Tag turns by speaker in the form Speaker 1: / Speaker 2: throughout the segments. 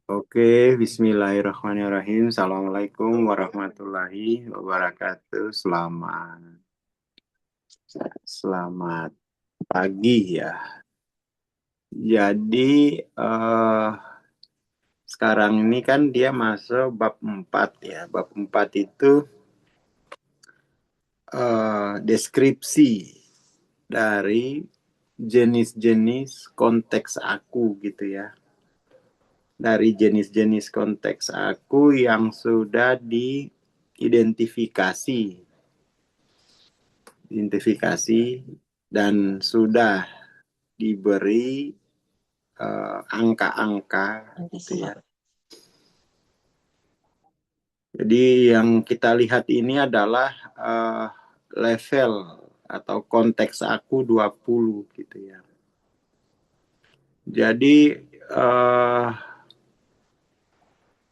Speaker 1: Oke, Bismillahirrahmanirrahim. Assalamualaikum warahmatullahi wabarakatuh. Selamat pagi ya. Jadi sekarang ini kan dia masuk bab 4 ya. Bab 4 itu deskripsi dari jenis-jenis konteks aku gitu ya. Dari jenis-jenis konteks aku yang sudah identifikasi dan sudah diberi angka-angka gitu ya. Jadi yang kita lihat ini adalah level atau konteks aku 20 gitu ya. Jadi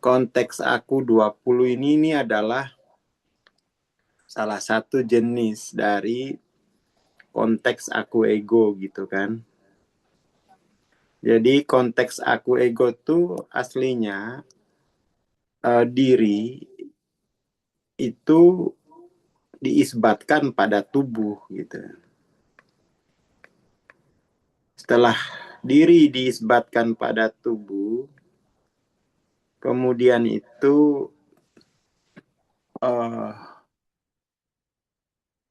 Speaker 1: konteks aku 20 ini adalah salah satu jenis dari konteks aku ego gitu kan. Jadi konteks aku ego tuh aslinya diri itu diisbatkan pada tubuh gitu. Setelah diri diisbatkan pada tubuh, kemudian itu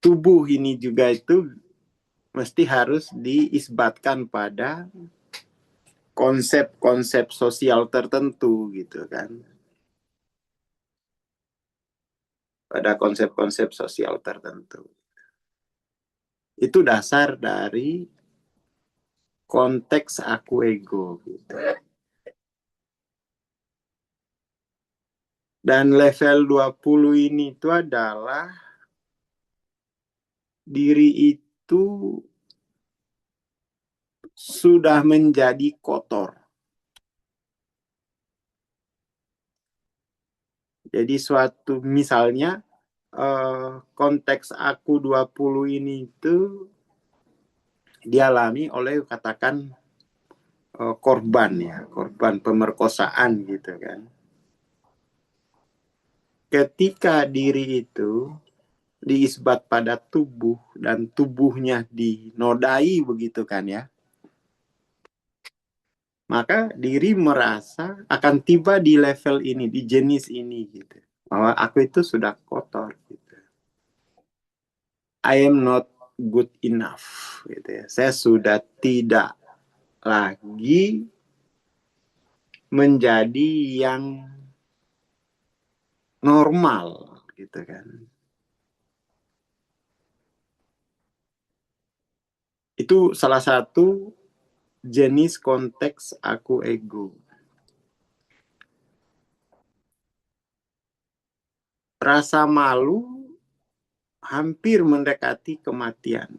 Speaker 1: tubuh ini juga itu mesti harus diisbatkan pada konsep-konsep sosial tertentu gitu kan. Pada konsep-konsep sosial tertentu. Itu dasar dari konteks aku ego gitu. Dan level 20 ini itu adalah diri itu sudah menjadi kotor. Jadi suatu misalnya konteks aku 20 ini itu dialami oleh katakan korban ya, korban pemerkosaan gitu kan. Ketika diri itu diisbat pada tubuh dan tubuhnya dinodai begitu kan ya, maka diri merasa akan tiba di level ini, di jenis ini gitu. Bahwa aku itu sudah kotor gitu. I am not good enough gitu ya. Saya sudah tidak lagi menjadi yang normal gitu kan. Itu salah satu jenis konteks aku ego. Rasa malu hampir mendekati kematian.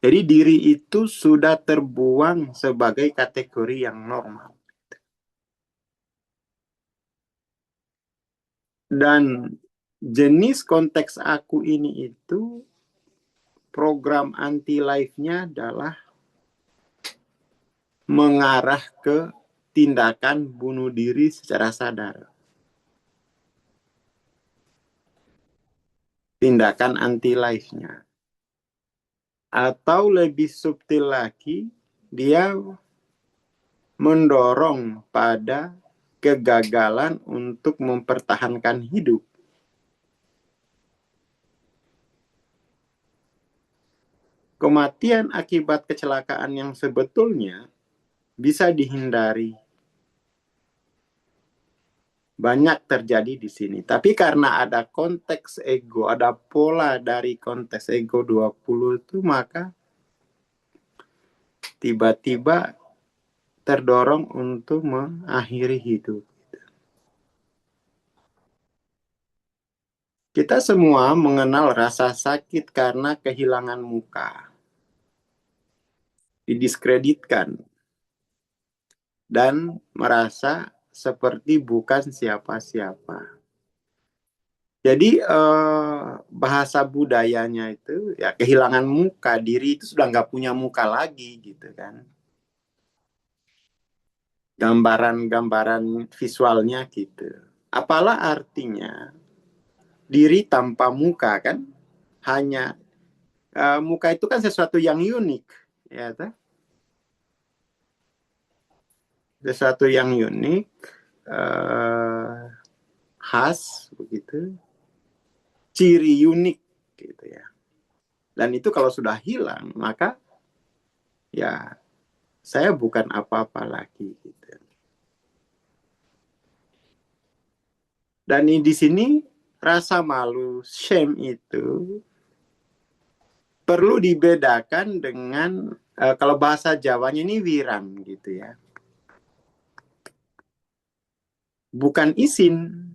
Speaker 1: Jadi diri itu sudah terbuang sebagai kategori yang normal. Dan jenis konteks aku ini itu program anti life-nya adalah mengarah ke tindakan bunuh diri secara sadar. Tindakan anti life-nya. Atau lebih subtil lagi, dia mendorong pada kegagalan untuk mempertahankan hidup. Kematian akibat kecelakaan yang sebetulnya bisa dihindari. Banyak terjadi di sini. Tapi karena ada konteks ego, ada pola dari konteks ego 20 itu, maka tiba-tiba terdorong untuk mengakhiri hidup. Kita semua mengenal rasa sakit karena kehilangan muka, didiskreditkan, dan merasa seperti bukan siapa-siapa. Jadi bahasa budayanya itu ya kehilangan muka, diri itu sudah nggak punya muka lagi gitu kan. gambaran-gambaran visualnya gitu. Apalah artinya diri tanpa muka kan? Hanya muka itu kan sesuatu yang unik, ya tak? Sesuatu yang unik, khas begitu, ciri unik gitu ya. Dan itu kalau sudah hilang, maka ya saya bukan apa-apa lagi gitu. Dan di sini rasa malu, shame itu perlu dibedakan dengan kalau bahasa Jawanya ini wirang gitu ya. Bukan isin.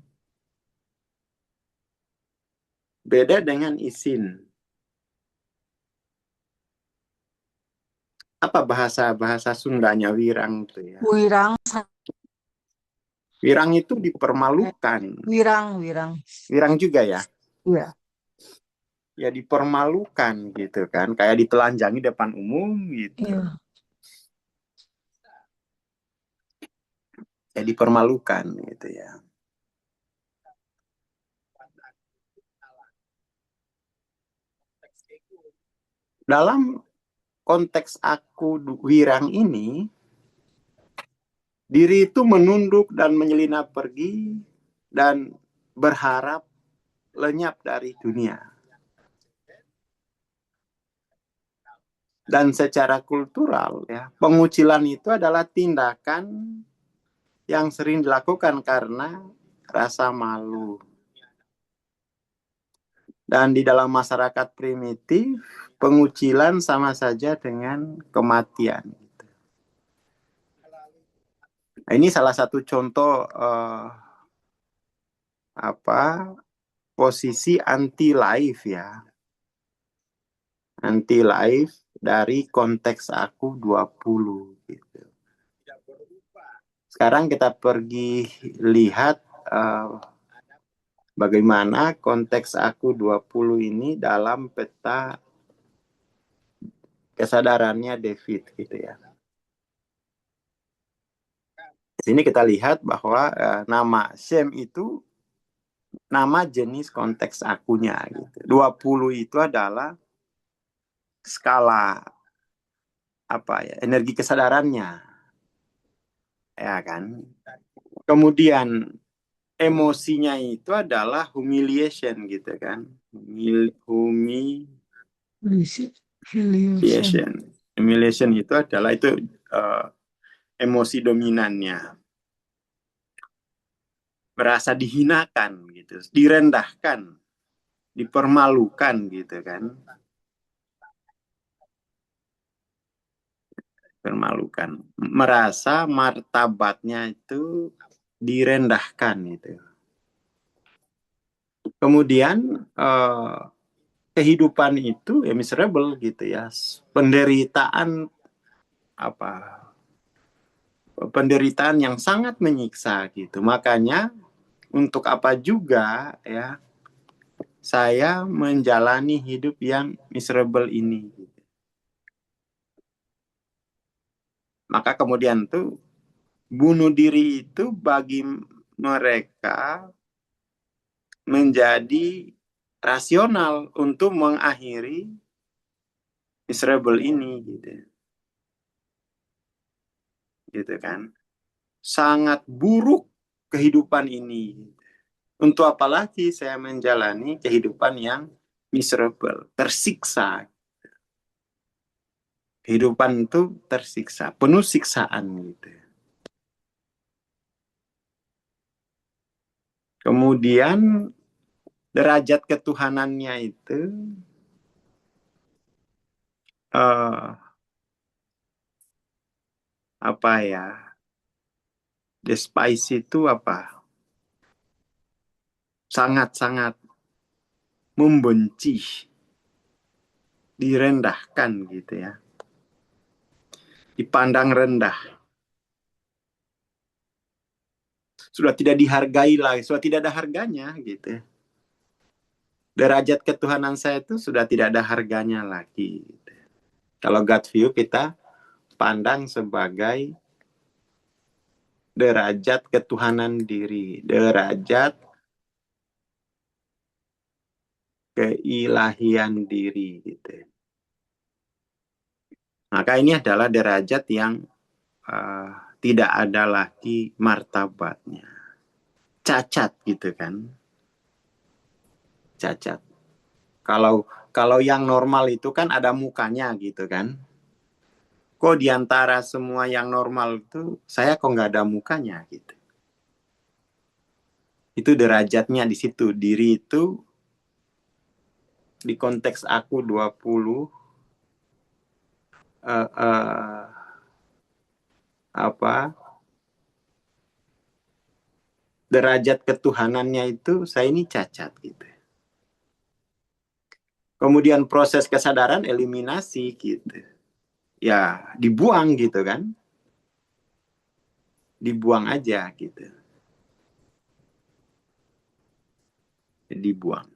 Speaker 1: Beda dengan isin. Apa bahasa Sundanya wirang itu ya?
Speaker 2: Wirang,
Speaker 1: Wirang itu dipermalukan.
Speaker 2: wirang.
Speaker 1: Wirang juga ya?
Speaker 2: Iya.
Speaker 1: Ya dipermalukan gitu kan. Kayak ditelanjangi depan umum gitu.
Speaker 2: Iya.
Speaker 1: Ya dipermalukan gitu ya. Dalam konteks aku wirang ini, diri itu menunduk dan menyelinap pergi dan berharap lenyap dari dunia. Dan secara kultural ya, pengucilan itu adalah tindakan yang sering dilakukan karena rasa malu. Dan di dalam masyarakat primitif, pengucilan sama saja dengan kematian. Nah, ini salah satu contoh posisi anti life ya. Anti life dari konteks aku 20 gitu. Sekarang kita pergi lihat bagaimana konteks aku 20 ini dalam peta kesadarannya David gitu ya. Di sini kita lihat bahwa nama Shem itu nama jenis konteks akunya gitu. 20 itu adalah skala energi kesadarannya. Ya kan? Kemudian emosinya itu adalah humiliation gitu kan. Humiliation. Humiliation itu adalah emosi dominannya. Merasa dihinakan gitu, direndahkan, dipermalukan gitu kan. Permalukan. Merasa martabatnya itu direndahkan gitu. Kemudian kehidupan itu ya miserable gitu ya. Penderitaan penderitaan yang sangat menyiksa gitu. Makanya untuk apa juga ya saya menjalani hidup yang miserable ini. Maka kemudian tuh bunuh diri itu bagi mereka menjadi rasional untuk mengakhiri miserable ini gitu kan. Sangat buruk kehidupan ini. Untuk apa lagi saya menjalani kehidupan yang miserable, tersiksa. Kehidupan itu tersiksa, penuh siksaan gitu. Kemudian derajat ketuhanannya itu despise itu sangat-sangat membenci, direndahkan gitu ya, dipandang rendah, sudah tidak dihargai lagi, sudah tidak ada harganya gitu. Derajat ketuhanan saya itu sudah tidak ada harganya lagi gitu. Kalau God view kita pandang sebagai derajat ketuhanan diri, derajat keilahian diri gitu. Maka ini adalah derajat yang tidak ada lagi martabatnya. Cacat gitu kan. Cacat. Kalau yang normal itu kan ada mukanya gitu kan. Kok diantara semua yang normal itu saya kok nggak ada mukanya gitu. Itu derajatnya di situ. Diri itu di konteks aku 20 uh, uh, apa derajat ketuhanannya itu saya ini cacat gitu. Kemudian proses kesadaran eliminasi gitu. Ya dibuang gitu kan. Dibuang aja gitu. Dibuang.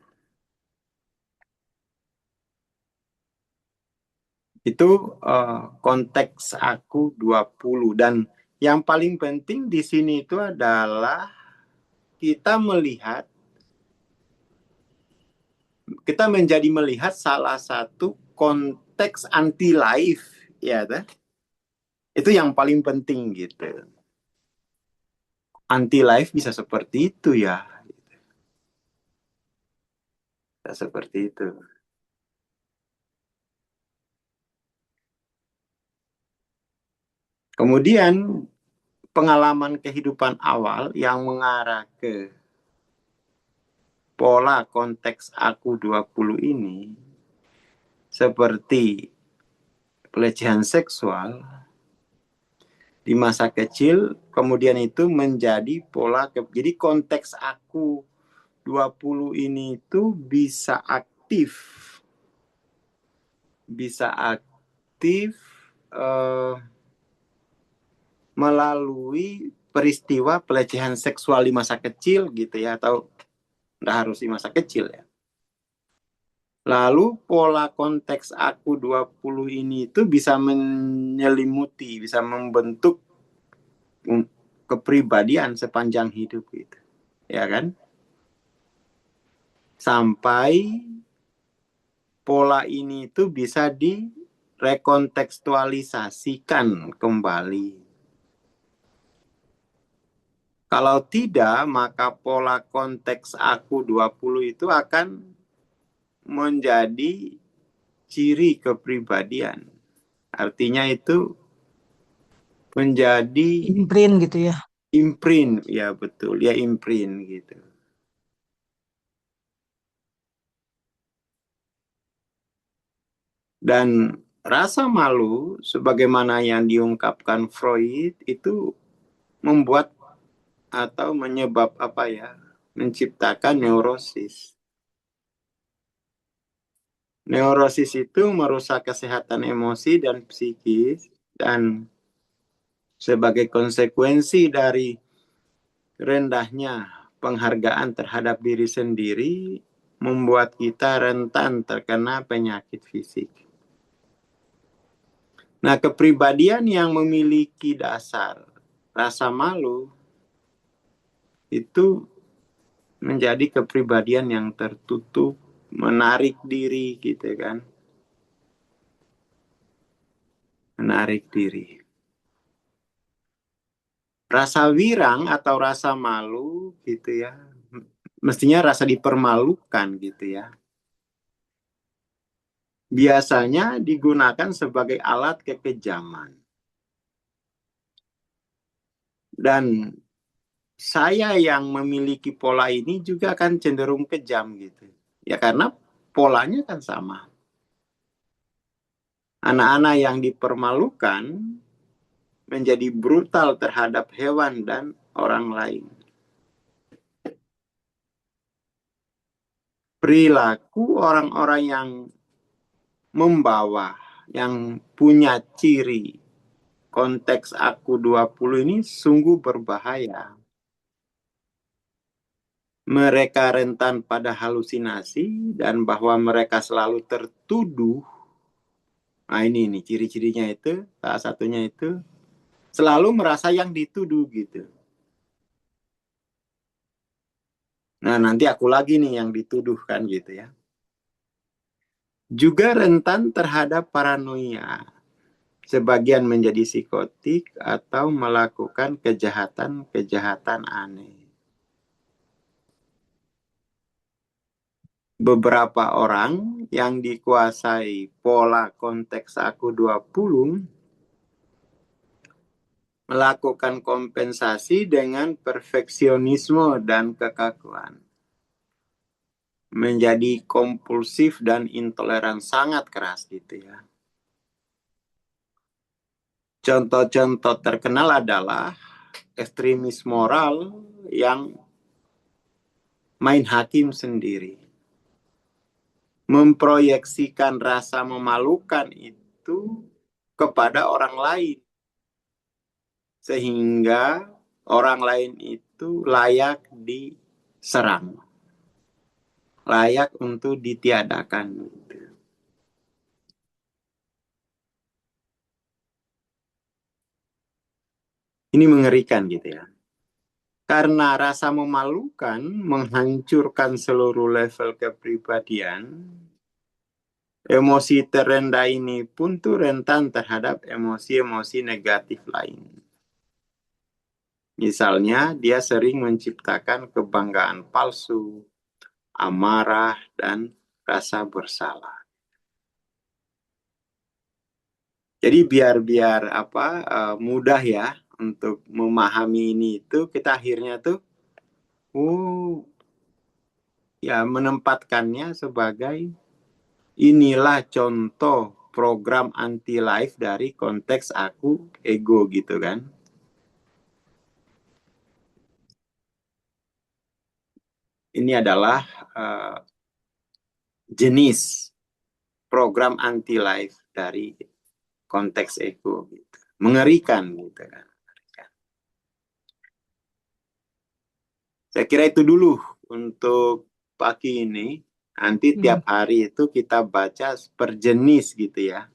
Speaker 1: Itu konteks aku 20 dan yang paling penting di sini itu adalah kita menjadi melihat salah satu konteks anti life ya kan? Itu yang paling penting gitu. Anti life bisa seperti itu ya. Bisa seperti itu. Kemudian pengalaman kehidupan awal yang mengarah ke pola konteks aku 20 ini seperti pelecehan seksual di masa kecil, kemudian itu menjadi pola jadi konteks aku 20 ini itu bisa aktif melalui peristiwa pelecehan seksual di masa kecil gitu ya, atau nggak harus di masa kecil ya. Lalu pola konteks aku 20 ini itu bisa menyelimuti, bisa membentuk kepribadian sepanjang hidup gitu. Ya kan? Sampai pola ini itu bisa direkontekstualisasikan kembali. Kalau tidak, maka pola konteks aku 20 itu akan menjadi ciri kepribadian. Artinya itu menjadi
Speaker 2: Imprint gitu ya.
Speaker 1: imprint, ya betul, ya imprint gitu. Dan rasa malu, sebagaimana yang diungkapkan Freud, itu membuat atau menyebab apa ya, menciptakan neurosis. Neurosis itu merusak kesehatan emosi dan psikis, dan sebagai konsekuensi dari rendahnya penghargaan terhadap diri sendiri, membuat kita rentan terkena penyakit fisik. Nah, kepribadian yang memiliki dasar rasa malu itu menjadi kepribadian yang tertutup, menarik diri gitu kan. Menarik diri. Rasa wirang atau rasa malu gitu ya. Mestinya rasa dipermalukan gitu ya. Biasanya digunakan sebagai alat kekejaman. Dan saya yang memiliki pola ini juga akan cenderung kejam gitu. Ya karena polanya kan sama. Anak-anak yang dipermalukan menjadi brutal terhadap hewan dan orang lain. Perilaku orang-orang yang membawa, yang punya ciri konteks aku 20 ini sungguh berbahaya. Mereka rentan pada halusinasi dan bahwa mereka selalu tertuduh. Nah ini ciri-cirinya itu, salah satunya itu selalu merasa yang dituduh gitu. Nah, nanti aku lagi nih yang dituduh kan gitu ya. Juga rentan terhadap paranoia. Sebagian menjadi psikotik atau melakukan kejahatan-kejahatan aneh. Beberapa orang yang dikuasai pola konteks aku 20 melakukan kompensasi dengan perfeksionisme dan kekakuan. Menjadi kompulsif dan intoleran sangat keras gitu ya. Contoh-contoh terkenal adalah ekstremis moral yang main hakim sendiri. Memproyeksikan rasa memalukan itu kepada orang lain. Sehingga orang lain itu layak diserang. Layak untuk ditiadakan. Ini mengerikan gitu ya. Karena rasa memalukan menghancurkan seluruh level kepribadian, emosi terendah ini pun tuh rentan terhadap emosi-emosi negatif lain. Misalnya, dia sering menciptakan kebanggaan palsu, amarah, dan rasa bersalah. Jadi biar apa mudah ya untuk memahami ini itu kita akhirnya tuh ya menempatkannya sebagai inilah contoh program anti life dari konteks aku ego gitu kan. Ini adalah jenis program anti life dari konteks ego gitu. Mengerikan gitu kan. Saya kira itu dulu untuk pagi ini. Nanti tiap hari itu kita baca per jenis gitu ya.